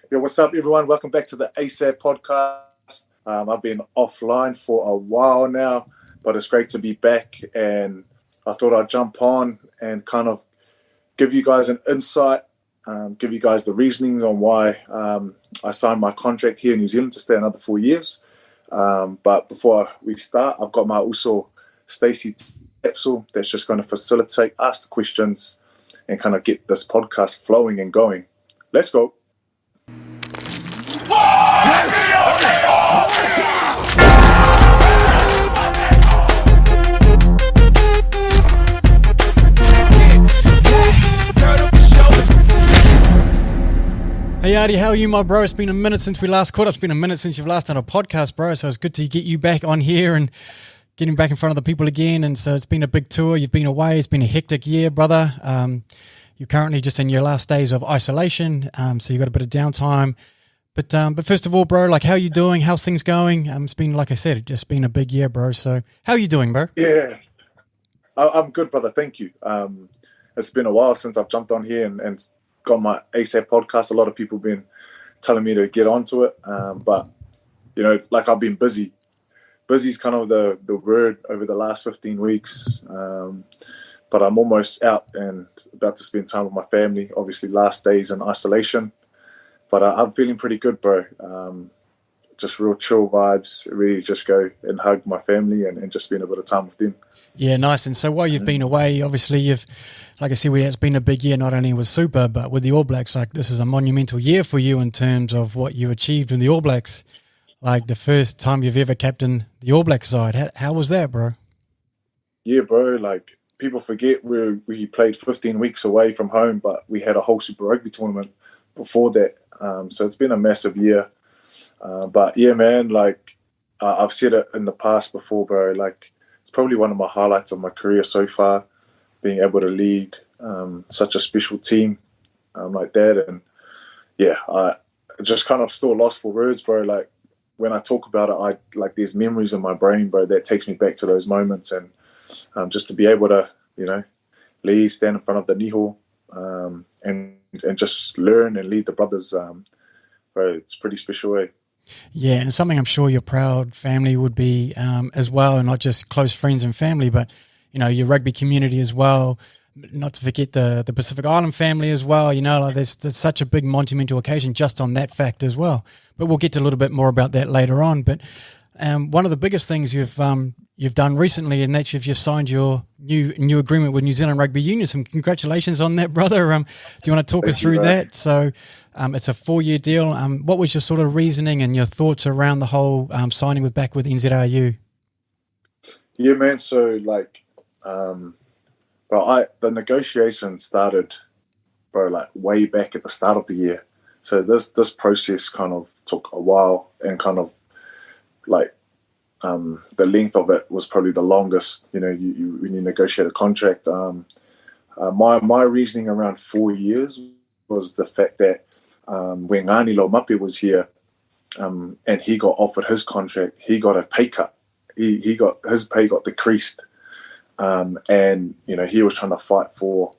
Yo, what's up, everyone? Welcome back to the ASAV podcast. I've been offline for a while now, but it's great to be back. And I thought I'd jump on and kind of give you guys an insight, give you guys the reasonings on why I signed my contract here in New Zealand to stay another 4 years. But before we start, I've got my also Stacey capsule that's just going to facilitate, ask the questions, and kind of get this podcast flowing and going. Let's go. Hey Artie, how are you, my bro? It's been a minute since we last caught up. It's been a minute since you've last done a podcast, bro. So it's good to get you back on here and getting back in front of the people again. And so it's been a big tour. You've been away. It's been a hectic year, brother. You're currently just in your last days of isolation, so you've got a bit of downtime. But first of all, bro, like, how are you doing? How's things going? It's been, like I said, it's just been a big year, bro. So how are you doing, bro? Yeah, I'm good, brother. Thank you. It's been a while since I've jumped on here and got my ASAP podcast. A lot of people have been telling me to get onto it, but you know, like, I've been busy. Busy is kind of the word over the last 15 weeks, but I'm almost out and about to spend time with my family. Obviously, last days in isolation, but I'm feeling pretty good, bro. Just real chill vibes. Really just go and hug my family and just spend a bit of time with them. Yeah, nice. And so while you've been away, obviously like I said, it's been a big year, not only with Super, but with the All Blacks. Like, this is a monumental year for you in terms of what you achieved with the All Blacks. Like, the first time you've ever captained the All Blacks side. How was that, bro? Yeah, bro. Like, people forget we played 15 weeks away from home, but we had a whole Super Rugby tournament before that. So it's been a massive year. But yeah, man, like, I've said it in the past before, bro. Like, it's probably one of my highlights of my career so far, being able to lead such a special team like that. And yeah, I just kind of still lost for words, bro. Like, when I talk about it, there's memories in my brain, bro, that takes me back to those moments. And just to be able to, you know, lead, stand in front of the niho, and just learn and lead the brothers, bro, it's pretty special, eh? Yeah, and it's something I'm sure your proud family would be as well, and not just close friends and family, but, you know, your rugby community as well. Not to forget the Pacific Island family as well. You know, like, there's such a big monumental occasion just on that fact as well. But we'll get to a little bit more about that later on. But one of the biggest things you've done recently, and that's you've just signed your new agreement with New Zealand Rugby Union. Some congratulations on that, brother. Do you want to talk us through that? So it's a 4-year deal. What was your sort of reasoning and your thoughts around the whole signing back with NZRU? Yeah, man. So, like, bro, the negotiation started, bro, like, way back at the start of the year. So this process kind of took a while, and kind of like the length of it was probably the longest. You know, when you negotiate a contract. My reasoning around 4 years was the fact that when Ngani Lomape was here, and he got offered his contract, he got a pay cut. He got his pay got decreased. And, you know, he was trying to fight for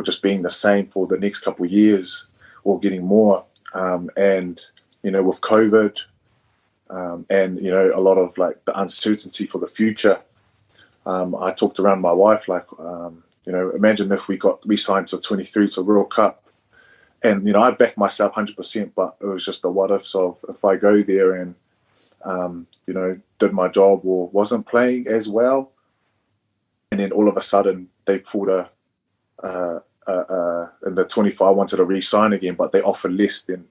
just being the same for the next couple of years or getting more. And, you know, with COVID and, you know, a lot of, like, the uncertainty for the future, I talked around my wife, like, you know, imagine if we signed to 23 to World Cup. And, you know, I backed myself 100%, but it was just the what ifs of if I go there and, you know, did my job or wasn't playing as well. And then all of a sudden they pulled in the 24, I wanted to re-sign again, but they offered less than,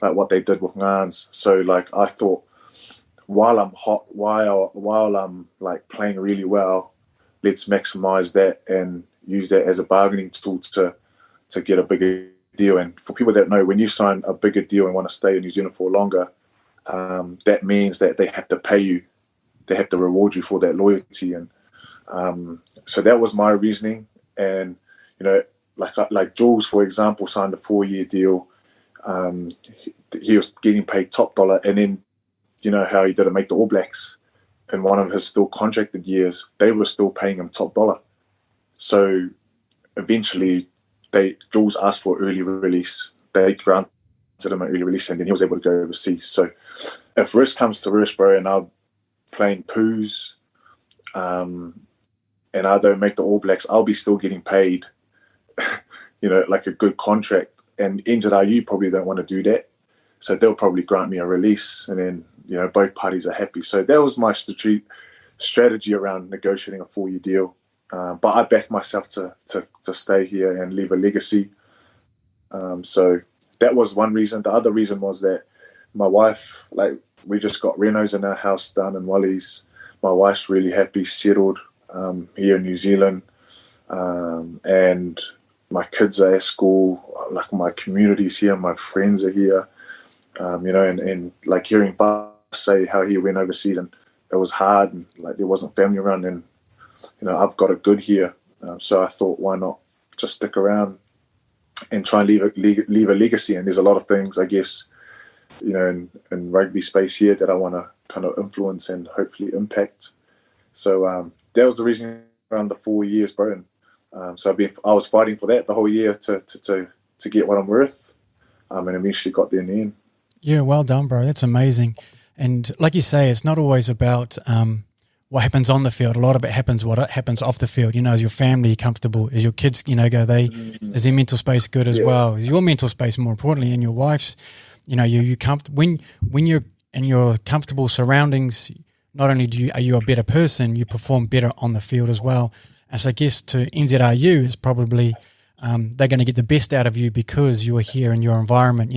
like, what they did with Ngans. So, like, I thought, while I'm hot, while I'm, like, playing really well, let's maximize that and use that as a bargaining tool to get a bigger deal. And for people that know, when you sign a bigger deal and want to stay in New Zealand for longer, that means that they have to pay you, they have to reward you for that loyalty. And so that was my reasoning. And, you know, like Jules, for example, signed a 4-year deal. He was getting paid top dollar, and then, you know, how he didn't make the All Blacks in one of his still contracted years, they were still paying him top dollar. So eventually Jules asked for early release. They granted him an early release, and then he was able to go overseas. So if risk comes to risk, bro, and I'm playing poos, and I don't make the All Blacks, I'll be still getting paid, like a good contract. And NZRU probably don't want to do that. So they'll probably grant me a release, and then, both parties are happy. So that was my strategy around negotiating a 4-year deal. But I backed myself to stay here and leave a legacy. So that was one reason. The other reason was that my wife, we just got renos in our house done in Wally's. My wife's really happy, settled here in New Zealand. And my kids are at school. My community's here. My friends are here. And hearing Buzz say how he went overseas and it was hard and there wasn't family around, and I've got it good here. So I thought, why not just stick around and try and leave a legacy? And there's a lot of things, I guess, in rugby space here that I want to kind of influence and hopefully impact. So that was the reason around the 4 years, bro. And so I was fighting for that the whole year to get what I'm worth, and eventually got there in the end. Yeah, well done, bro. That's amazing. And like you say, it's not always about what happens on the field. A lot of it happens what happens off the field. Is your family comfortable? Is your kids, is their mental space good as well? Is your mental space, more importantly, and your wife's, you when you're in your comfortable surroundings, not only are you a better person, you perform better on the field as well. And so I guess to NZRU is probably they're going to get the best out of you because you are here in your environment,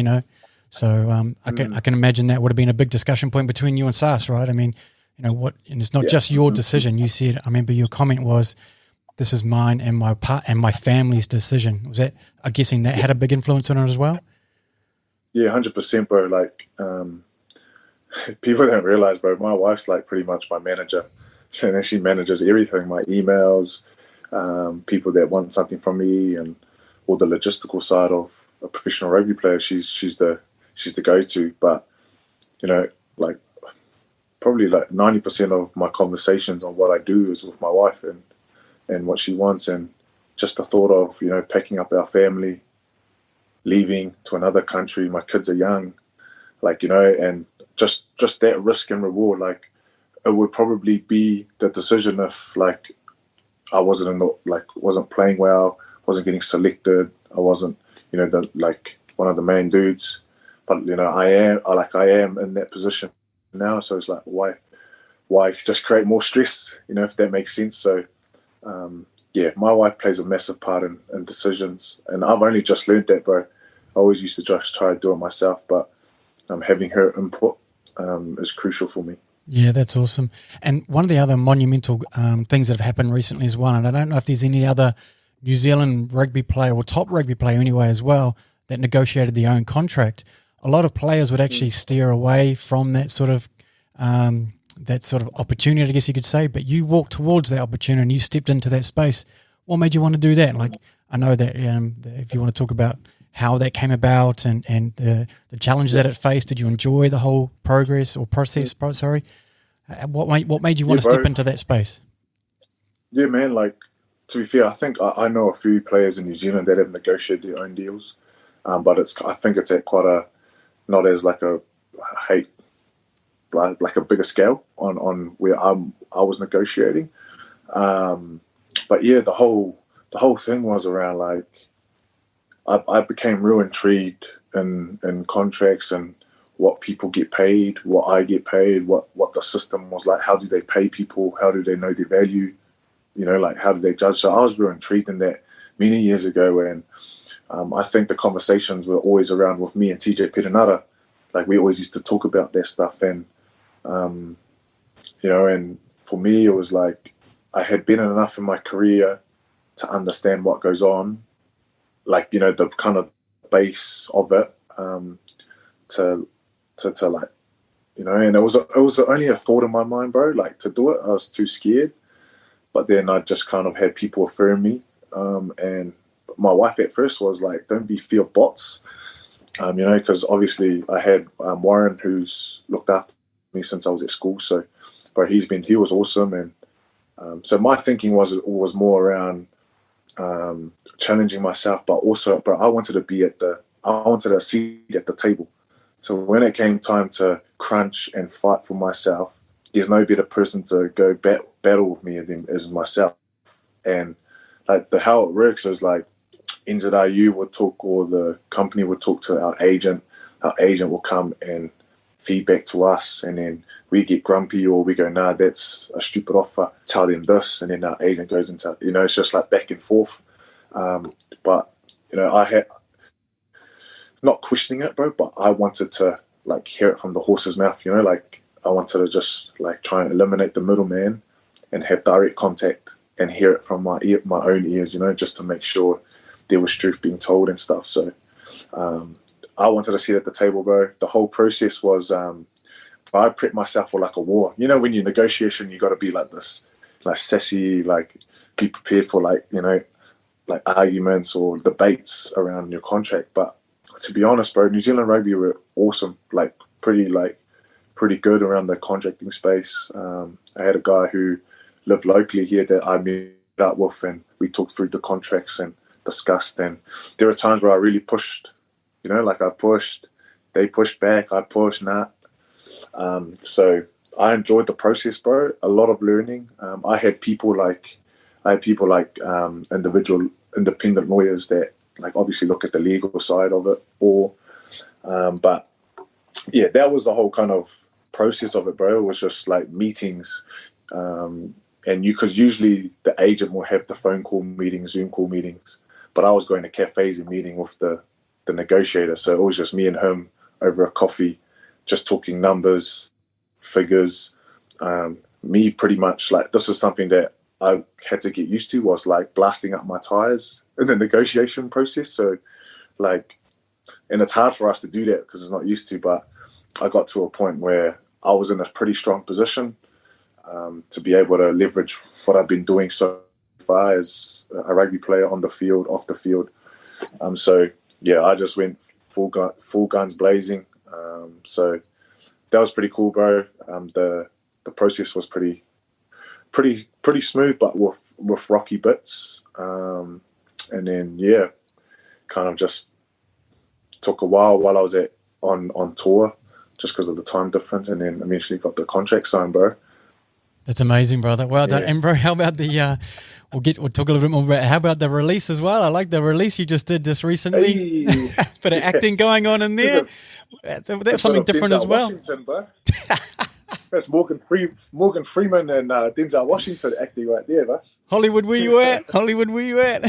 So I can imagine that would have been a big discussion point between you and Sas, right? I mean, and it's not just your decision. You said, I remember your comment was, "This is mine and my family's decision." Was that? I'm guessing that had a big influence on it as well. Yeah, 100%, bro. People don't realize, bro. My wife's pretty much my manager, and then she manages everything: my emails, people that want something from me, and all the logistical side of a professional rugby player. She's the go-to. But probably 90% of my conversations on what I do is with my wife and what she wants, and just the thought of packing up our family, leaving to another country. My kids are young, and just that risk and reward. It would probably be the decision if I wasn't playing well, wasn't getting selected, I wasn't one of the main dudes. But I am in that position now, so it's why just create more stress, if that makes sense. So my wife plays a massive part in decisions, and I've only just learned that, bro. I always used to just try to do it myself, but having her input is crucial for me. Yeah, that's awesome. And one of the other monumental things that have happened recently is one, and I don't know if there's any other New Zealand rugby player or top rugby player anyway as well that negotiated their own contract. A lot of players would actually steer away from that sort of opportunity, I guess you could say, but you walked towards that opportunity and you stepped into that space. What made you want to do that? I know that if you want to talk about how that came about and the challenges that it faced, did you enjoy the whole process? What made you want to step into that space? Yeah, man, to be fair, I think I know a few players in New Zealand that have negotiated their own deals, but I think it's at quite not as a bigger scale on where I was negotiating. But yeah, the whole thing was around I became real intrigued in contracts and what people get paid, what I get paid, what the system was like. How do they pay people? How do they know their value? How do they judge? So I was real intrigued in that many years ago, and I think the conversations were always around with me and TJ Perenara. We always used to talk about that stuff, and and for me it was I had been enough in my career to understand what goes on, the kind of base of it, and it was only a thought in my mind, bro. To do it, I was too scared. But then I just kind of had people affirm me, and my wife at first was "Don't be fear bots," because obviously I had Warren, who's looked after me since I was at school. So, but he was awesome, and so my thinking was more around challenging myself, but I wanted to be I wanted a seat at the table. So when it came time to crunch and fight for myself, there's no better person to go battle with me than as myself. And like how it works is like NZRU would talk, or the company would talk to our agent. Our agent will come and feedback to us, and then we get grumpy, or we go, nah, that's a stupid offer, tell them this, and then our agent goes into, it's just like back and forth. But I had, not questioning it, bro, but I wanted to like hear it from the horse's mouth, like I wanted to just like try and eliminate the middleman and have direct contact and hear it from my own ears, just to make sure there was truth being told and stuff. So I wanted to sit at the table, bro. The whole process was I prepped myself for like a war. When you negotiation, you got to be like this, like sassy, like be prepared for like arguments or debates around your contract. But to be honest, bro, New Zealand Rugby were awesome, like pretty good around the contracting space. I had a guy who lived locally here that I met up with, and we talked through the contracts and discussed. And there were times where I really pushed, like I pushed, they pushed back, I pushed, nah. So I enjoyed the process, bro. A lot of learning. I had people like individual independent lawyers that like obviously look at the legal side of it, but yeah, that was the whole kind of process of it, bro. It was just like meetings, and because usually the agent will have the phone call meetings, Zoom call meetings, but I was going to cafes and meeting with the negotiator, so it was just me and him over a coffee, just talking numbers, figures. Me pretty much like, this is something that I had to get used to, was like blasting up my tires in the negotiation process. So like, and it's hard for us to do that because it's not used to, but I got to a point where I was in a pretty strong position to be able to leverage what I've been doing so far as a rugby player on the field, off the field. So yeah, I just went full guns blazing. So that was pretty cool, bro. The process was pretty smooth, but with rocky bits. And then yeah, kind of just took a while I was on tour, just because of the time difference, and then eventually got the contract signed, bro. That's amazing, brother. Well done. And bro, how about the we'll talk a little bit more about how about the release as well? I like the release you just did just recently. Hey. Bit of acting going on in there. That's something different as well. Washington, bro. That's Morgan Freeman and Denzel Washington acting right there, bus. Hollywood, where you at? Hollywood, where you at?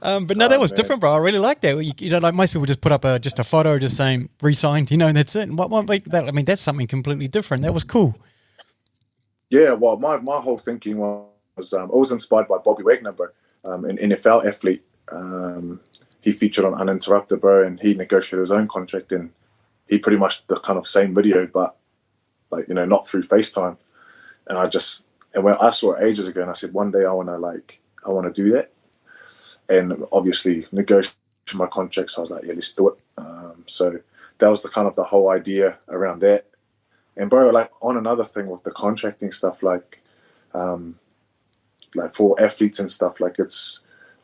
But no, that was different, bro. I really like that. Like most people just put up just a photo just saying re-signed, and that's it. And what make that? I mean, that's something completely different. That was cool. Yeah, well, my whole thinking was I was inspired by Bobby Wagner, bro, an NFL athlete. He featured on Uninterrupted, bro, and he negotiated his own contract, and he pretty much the kind of same video, but like, not through FaceTime. And when I saw it ages ago, and I said, one day I want to do that. And obviously negotiate my contract. So I was like, yeah, let's do it. So that was the whole idea around that. And bro, like on another thing with the contracting stuff, like for athletes and stuff, like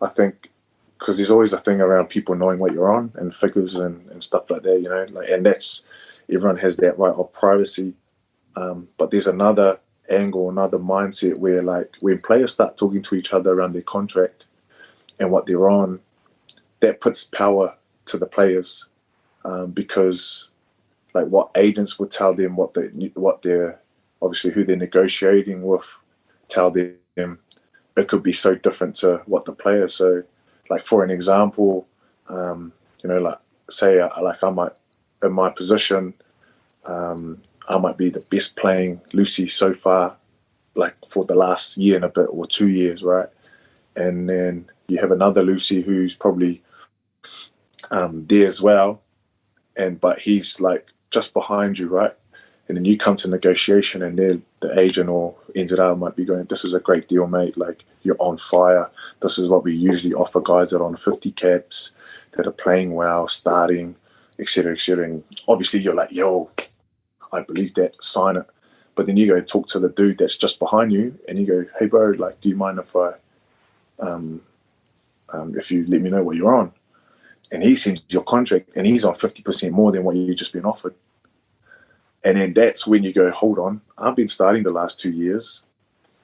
I think, because there's always a thing around people knowing what you're on and figures and stuff like that, and that's, everyone has that right of privacy. But there's another angle, another mindset where like when players start talking to each other around their contract and what they're on, that puts power to the players, because like what agents would tell them, what they're obviously who they're negotiating with, tell them, it could be so different to what the players. So like for an example, like say like I might, in my position, I might be the best playing Lucy so far, like for the last year and a bit or 2 years, right? And then you have another Lucy who's probably there as well, but he's like just behind you, right? And then you come to negotiation, and the agent or NZRU might be going, "This is a great deal, mate. Like you're on fire. This is what we usually offer guys that are on 50 caps, that are playing well, starting, etc., etc." And obviously you're like, "Yo, I believe that. Sign it." But then you go talk to the dude that's just behind you, and you go, "Hey, bro, like, do you mind if you let me know what you're on?" and he sends your contract, and he's on 50% more than what you've just been offered. And then that's when you go, hold on, I've been starting the last 2 years.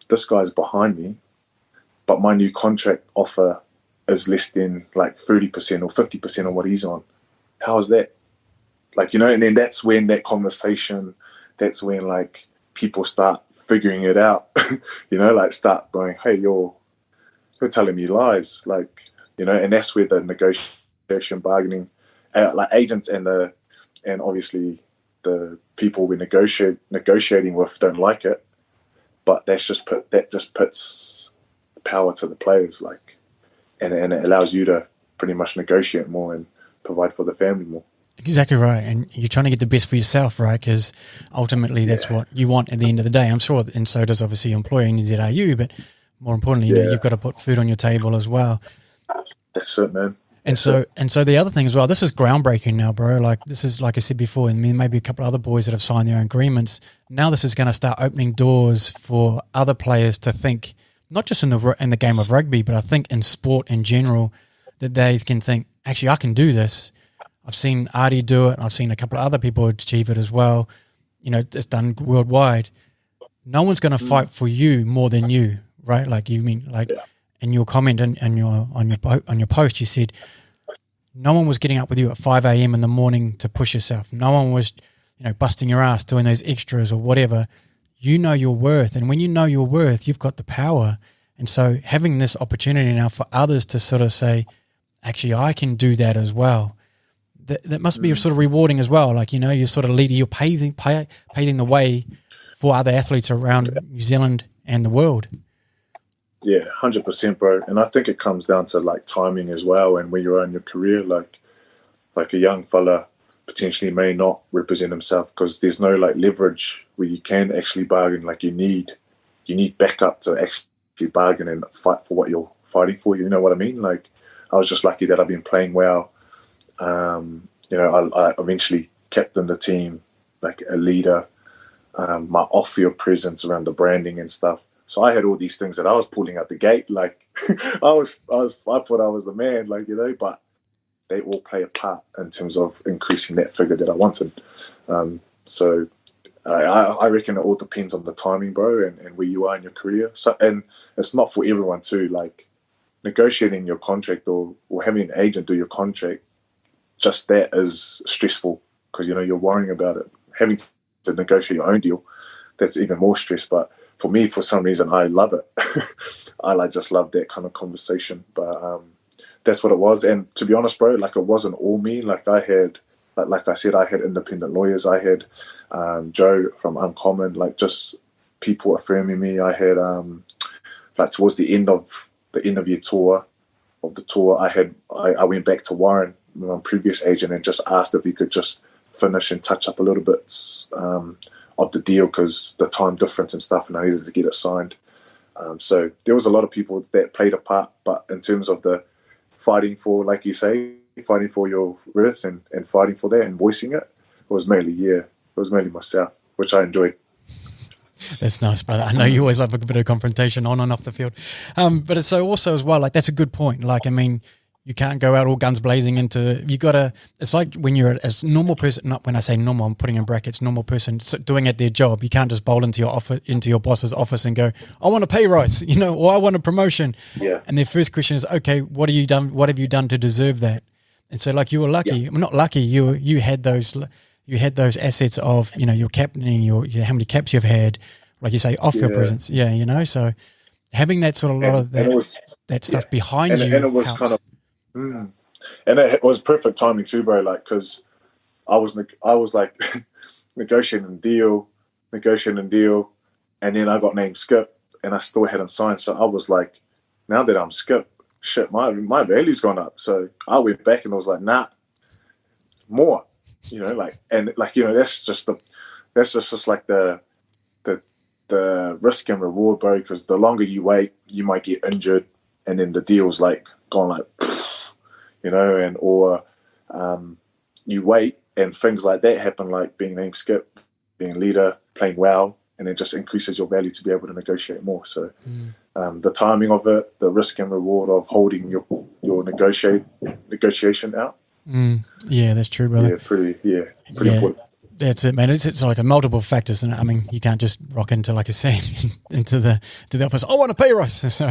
This guy's behind me, but my new contract offer is less than like 30% or 50% of what he's on. How is that? Like, you know, and then that's when that conversation, that's when like people start figuring it out, you know, like start going, hey, you're telling me lies. Like, you know, and that's where the negotiation, bargaining, like agents and obviously the people we're negotiating with don't like it, but that just puts power to the players, like, and it allows you to pretty much negotiate more and provide for the family more. Exactly right, and you're trying to get the best for yourself, right? Because ultimately that's what you want at the end of the day. I'm sure, and so does obviously your employer in NZRU, but more importantly, you know, you've got to put food on your table as well. That's it, man. And so the other thing as well, this is groundbreaking now, bro. Like this is, like I said before, and maybe a couple of other boys that have signed their own agreements. Now this is going to start opening doors for other players to think, not just in the game of rugby, but I think in sport in general, that they can think, actually, I can do this. I've seen Artie do it. I've seen a couple of other people achieve it as well. You know, it's done worldwide. No one's going to fight for you more than you, right? Like you mean, like in your comment and on your post, you said no one was getting up with you at 5 a.m. in the morning to push yourself. No one was, you know, busting your ass doing those extras or whatever. You know your worth, and when you know your worth, you've got the power. And so having this opportunity now for others to sort of say, actually, I can do that as well. That must be sort of rewarding as well. Like, you know, you're sort of leading, you're paving the way for other athletes around New Zealand and the world. Yeah, 100%, bro. And I think it comes down to like timing as well. And when you're in your career, like a young fella potentially may not represent himself because there's no like leverage where you can actually bargain. Like you need backup to actually bargain and fight for what you're fighting for. You know what I mean? Like I was just lucky that I've been playing well. You know, I eventually captained the team, like a leader, my off-field presence around the branding and stuff. So I had all these things that I was pulling out the gate. Like I thought I was the man, like, you know, but they all play a part in terms of increasing that figure that I wanted. So I reckon it all depends on the timing, bro, and where you are in your career. So, and it's not for everyone too, like negotiating your contract or having an agent do your contract. Just that is stressful because, you know, you're worrying about it. Having to negotiate your own deal, that's even more stress. But for me, for some reason, I love it. I just love that kind of conversation. But that's what it was. And to be honest, bro, like it wasn't all me. Like I had, like I said, I had independent lawyers. I had Joe from Uncommon, like just people affirming me. I had like towards the end of your tour, I went back to Warren, my previous agent, and just asked if he could just finish and touch up a little bit of the deal because the time difference and stuff, and I needed to get it signed. So there was a lot of people that played a part, but in terms of the fighting for, like you say, fighting for your worth and fighting for that and voicing it, it was mainly myself, which I enjoyed. That's nice, brother. I know you always love a bit of confrontation on and off the field. But it's so also as well, like that's a good point. Like, I mean, you can't go out all guns blazing it's like when you're a normal person, not when I say normal, I'm putting in brackets, normal person doing at their job. You can't just bowl into your boss's office and go, I want a pay rise, you know, or I want a promotion. Yeah. And their first question is, okay, what have you done to deserve that? And so like you were lucky, Yeah. well, not lucky, you had those assets of, you know, your captaining, your how many caps you've had, like you say, off your presence. Yeah, you know, so having that sort of lot of that stuff behind you. And it was kind of, and it was perfect timing too, bro. Like, because I was like negotiating deal, and then I got named Skip, and I still hadn't signed. So I was like, now that I'm Skip, shit, my value's gone up. So I went back and I was like, nah, more. You know, like, and like, you know, that's just like the risk and reward, bro. Because the longer you wait, you might get injured, and then the deal's like gone, like, you know, and or you wait and things like that happen, like being named Skip, being leader, playing well, and it just increases your value to be able to negotiate more. So the timing of it, the risk and reward of holding your negotiation out. Yeah, that's true, brother. Pretty important. That's it, man. It's like a multiple factors, and I mean, you can't just rock into, like I say, into the office. I want a pay rise. So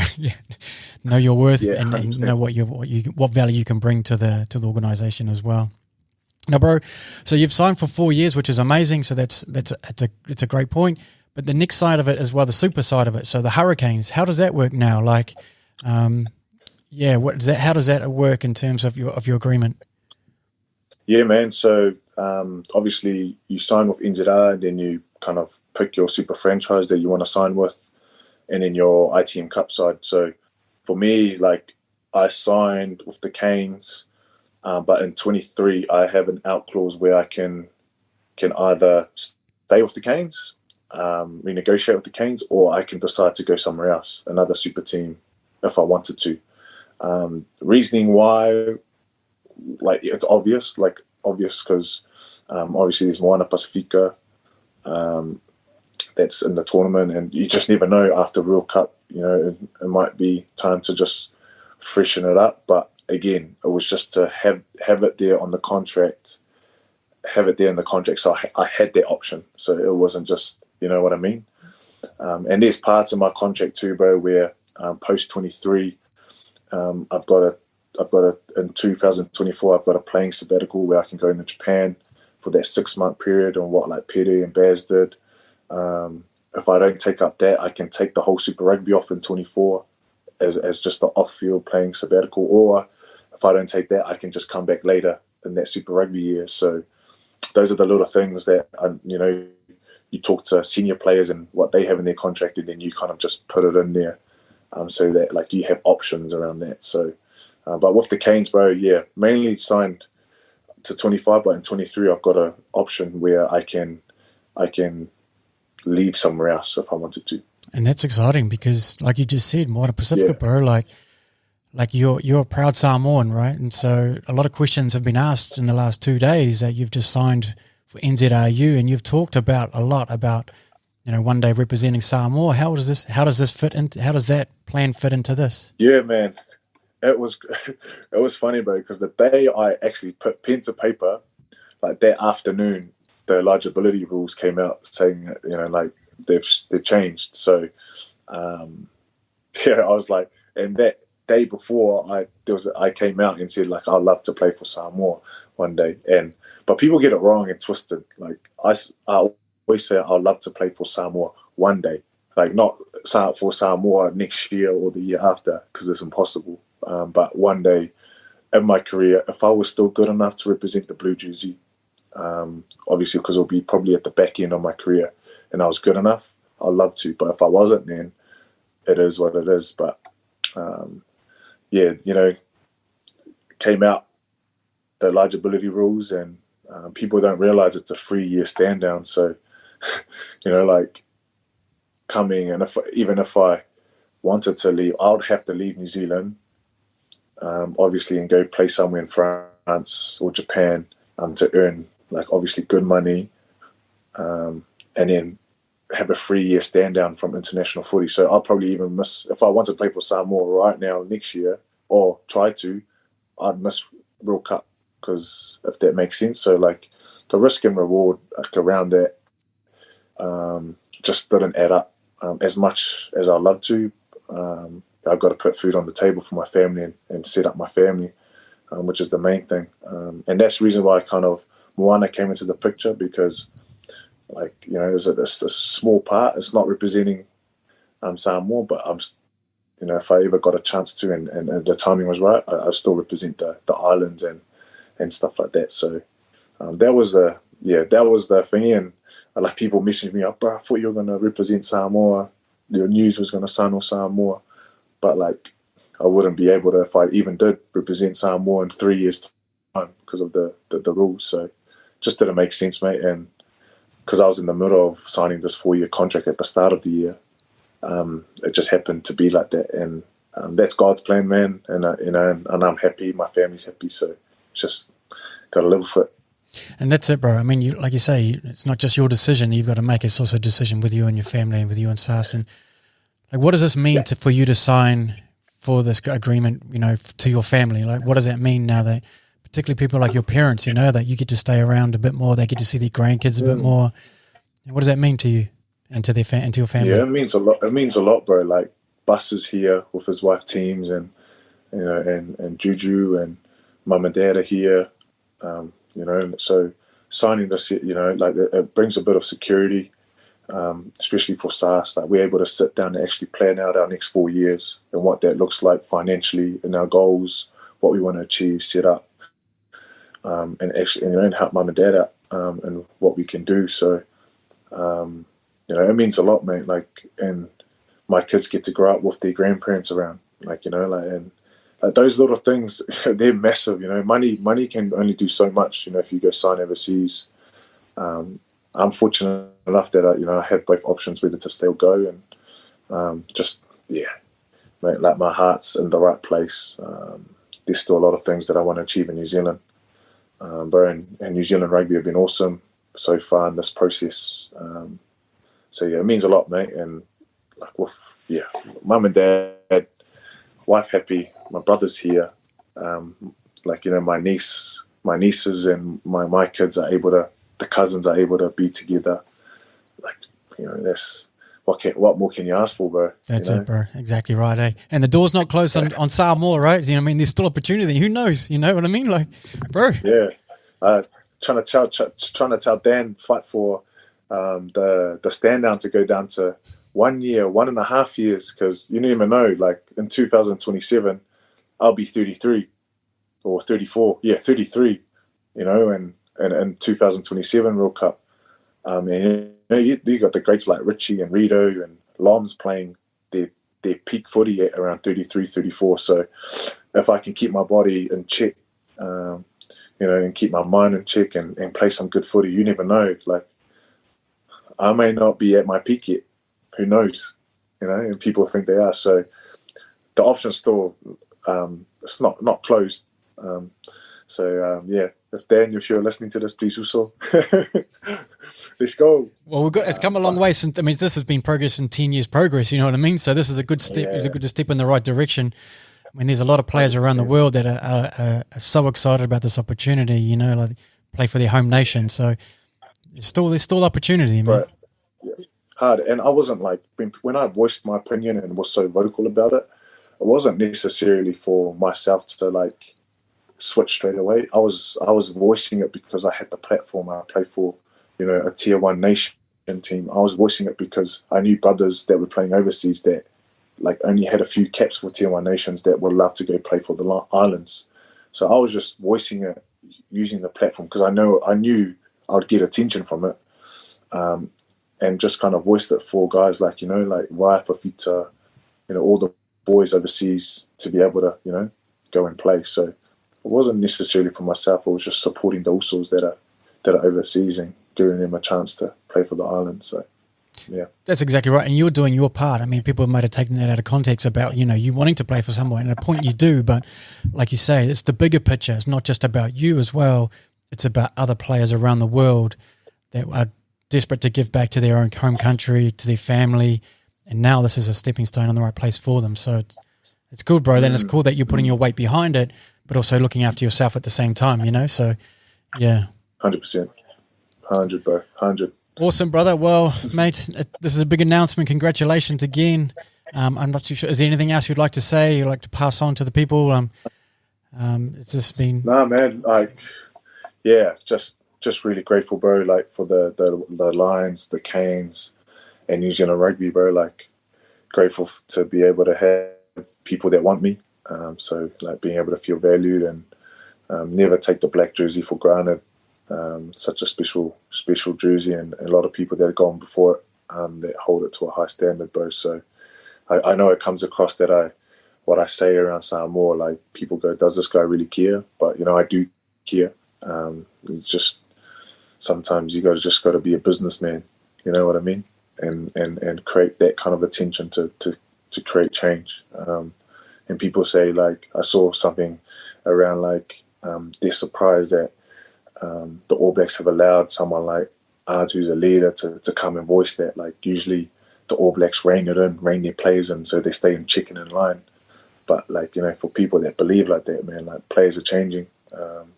know your worth and know what value you can bring to the organisation as well. Now, bro, so you've signed for 4 years, which is amazing. So it's a great point. But the next side of it as well, the super side of it. So the Hurricanes, how does that work now? Like, what is that? How does that work in terms of your agreement? Yeah, man. So obviously you sign with NZRU, and then you kind of pick your super franchise that you want to sign with, and then your ITM Cup side. So for me, like, I signed with the Canes, but in 23 I have an out clause where I can either stay with the Canes, renegotiate with the Canes, or I can decide to go somewhere else, another super team, if I wanted to. Reasoning why, like, it's obvious because obviously there's Moana Pacifica that's in the tournament, and you just never know after World Cup, it might be time to just freshen it up. But again, it was just to have it there on the contract, so I had that option, so it wasn't just, you know what I mean. And there's parts of my contract too, bro, where post 23 I've got in 2024 I've got a playing sabbatical where I can go into Japan for that 6-month period, and what like Pere and Baz did. If I don't take up that, I can take the whole Super Rugby off in 24 as just the off-field playing sabbatical, or if I don't take that, I can just come back later in that Super Rugby year. So those are the little things that you talk to senior players and what they have in their contract, and then you kind of just put it in there, so that like you have options around that. So, but with the Canes, bro, mainly signed to 25, but in 23 I've got an option where I can leave somewhere else if I wanted to. And that's exciting because, like you just said, Moana Pacifica, bro, like you're a proud Samoan, right? And so a lot of questions have been asked in the last 2 days that you've just signed for NZRU, and you've talked about a lot about, one day representing Samoa. How does this fit into? How does that plan fit into this? Yeah, man, it was funny, bro, because the day I actually put pen to paper, like that afternoon, the eligibility rules came out saying that, like they've changed. So I was like, and that day before I came out and said, like, I'd love to play for Samoa one day, but people get it wrong and twisted. Like I always say I'd love to play for Samoa one day, like not for Samoa next year or the year after, because it's impossible. But one day in my career, if I was still good enough to represent the blue jersey, obviously because it'll be probably at the back end of my career, and I was good enough, I'd love to. But if I wasn't, then it is what it is. But came out the eligibility rules, and people don't realize it's a 3-year stand down. So, like coming, and even if I wanted to leave, I would have to leave New Zealand, obviously, and go play somewhere in France or Japan to earn, like, obviously good money, and then have a 3-year stand down from international footy. So I'll probably even miss, if I want to play for Samoa right now next year, or try to, I'd miss World Cup, because if that makes sense. So like the risk and reward, like, around that just didn't add up as much as I'd love to. I've got to put food on the table for my family and set up my family, which is the main thing. And that's the reason why kind of Moana came into the picture, because, like, it's a small part. It's not representing Samoa, but if I ever got a chance to, and the timing was right, I still represent the islands and stuff like that. So that was the thing. And like, people messaged me up, bro, I thought you were going to represent Samoa. Your news was going to sign with Samoa. But like, I wouldn't be able to if I even did represent Samoa in 3 years' time because of the rules. So just didn't make sense, mate. And because I was in the middle of signing this 4-year contract at the start of the year, it just happened to be like that. And that's God's plan, man. And and I'm happy. My family's happy. So just got to live with it. And that's it, bro. I mean, like you say, it's not just your decision. You've got to make it. It's also a decision with you and your family, and with you and Sas. And Like, what does this mean for you to sign for this agreement, you know, to your family? Like, what does that mean now that, particularly people like your parents, you know, that you get to stay around a bit more, they get to see their grandkids a bit more. What does that mean to you and to their and to your family? Yeah, it means a lot. It means a lot, bro. Like Bus is here with his wife teams, and you know, and Juju and mum and dad are here. You know, and so signing this, you know, like it brings a bit of security, especially for SAS. Like we're able to sit down and actually plan out our next 4 years and what that looks like financially and our goals, what we want to achieve, set up, and actually, you know, and help mum and dad out, and what we can do. So, you know, it means a lot, mate. Like, and my kids get to grow up with their grandparents around, like, you know, like, and like those little things, they're massive. You know, money can only do so much. You know, if you go sign overseas, I'm fortunate enough that I had both options whether to stay or go, and just mate, like my heart's in the right place. There's still a lot of things that I want to achieve in New Zealand, bro, and New Zealand rugby have been awesome so far in this process. So yeah, it means a lot, mate. And like with mum and dad, wife happy, my brother's here. Like, you know, my nieces and my kids are able to, the cousins are able to be together. Like, you know, that's what more can you ask for, bro? That's it, bro. Exactly right, eh? And the door's not closed on Samoa, right? You know what I mean? There's still opportunity. Who knows? You know what I mean? Like, bro. Yeah. Trying to tell Dan fight for the stand down to go down to 1 year, 1.5 years, because you never know. Like in 2027, I'll be 33 or 34. Yeah, 33. You know, and in 2027 World Cup, and you know, you got the greats like Richie and Rito and Lom's playing their peak footy at around 33, 34. So if I can keep my body in check, you know, and keep my mind in check and play some good footy, you never know. Like, I may not be at my peak yet. Who knows? You know, and people think they are. So the option's still, it's not closed. If Dan, if you're listening to this, please also let's go. Well, it's come a long way since. I mean, this has been progress in 10 years progress. You know what I mean? So this is a good step. It's a good step in the right direction. I mean, there's a lot of players 100%. Around the world that are so excited about this opportunity. You know, like play for their home nation. So there's still opportunity, man. Right. Yeah. Hard. And I wasn't like, when I voiced my opinion and was so vocal about it, it wasn't necessarily for myself to like switch straight away. I was voicing it because I had the platform. I play for, you know, a tier 1 nation team. I was voicing it because I knew brothers that were playing overseas that like only had a few caps for tier 1 nations that would love to go play for the islands. So I was just voicing it, using the platform because I knew I'd get attention from it, and just kind of voiced it for guys like, you know, like Waifa Fita, you know, all the boys overseas to be able to, you know, go and play. So it wasn't necessarily for myself. It was just supporting the Usos that are overseas and giving them a chance to play for the island. So, yeah. That's exactly right. And you're doing your part. I mean, people might have taken that out of context about, you know, you wanting to play for someone, and at a point you do, but like you say, it's the bigger picture. It's not just about you as well. It's about other players around the world that are desperate to give back to their own home country, to their family. And now this is a stepping stone in the right place for them. So it's good, bro. Then it's cool that you're putting your weight behind it, but also looking after yourself at the same time, you know? So, yeah. 100%. 100, bro. 100. Awesome, brother. Well, mate, this is a big announcement. Congratulations again. I'm not too sure. Is there anything else you'd like to say? You'd like to pass on to the people? It's just been... Nah, man. Just really grateful, bro. Like for the Lions, the Canes, and New Zealand rugby, bro. Like grateful to be able to have people that want me. So like being able to feel valued and never take the black jersey for granted. Such a special jersey, and a lot of people that have gone before it that hold it to a high standard, bro. So I know it comes across that what I say around Samoa, like people go, does this guy really care? But you know, I do care. It's just sometimes you got to be a businessman, you know what I mean, and create that kind of attention to create change. And people say, like, I saw something around like they're surprised that the All Blacks have allowed someone like Ard, who's a leader, to come and voice that. Like usually the All Blacks rein their players in, so they stay in chicken in line. But like, you know, for people that believe like that, man, like players are changing.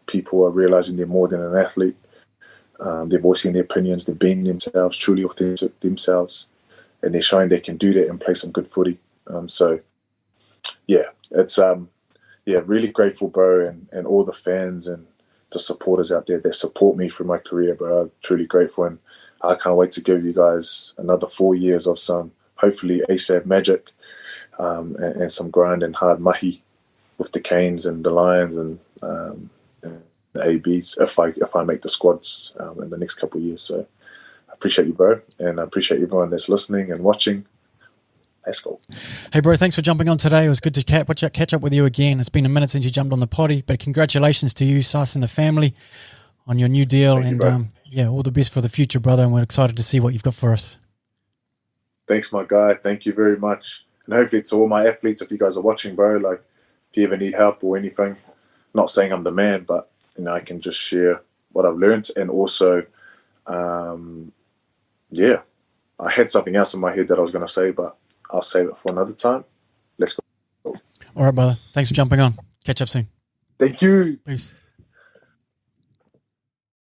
People are realizing they're more than an athlete. They're voicing their opinions. They're being themselves, truly authentic themselves, and they're showing they can do that and play some good footy. So yeah, it's really grateful, bro, and all the fans and the supporters out there that support me through my career, bro. I'm truly grateful, and I can't wait to give you guys another 4 years of some, hopefully, ASAV magic, and some grind and hard mahi with the Canes and the Lions and the ABs if I make the squads in the next couple of years. So I appreciate you, bro, and I appreciate everyone that's listening and watching. Let's go. Hey, bro, thanks for jumping on today. It was good to catch up with you again. It's been a minute since you jumped on the potty, but congratulations to you, Sas, and the family on your new deal. Thank and you, all the best for the future, brother, and we're excited to see what you've got for us. Thanks, my guy. Thank you very much. And hopefully to all my athletes, if you guys are watching, bro, like if you ever need help or anything, not saying I'm the man, but you know, I can just share what I've learned. And also, I had something else in my head that I was going to say, but I'll save it for another time. Let's go. All right, brother. Thanks for jumping on. Catch up soon. Thank you. Peace.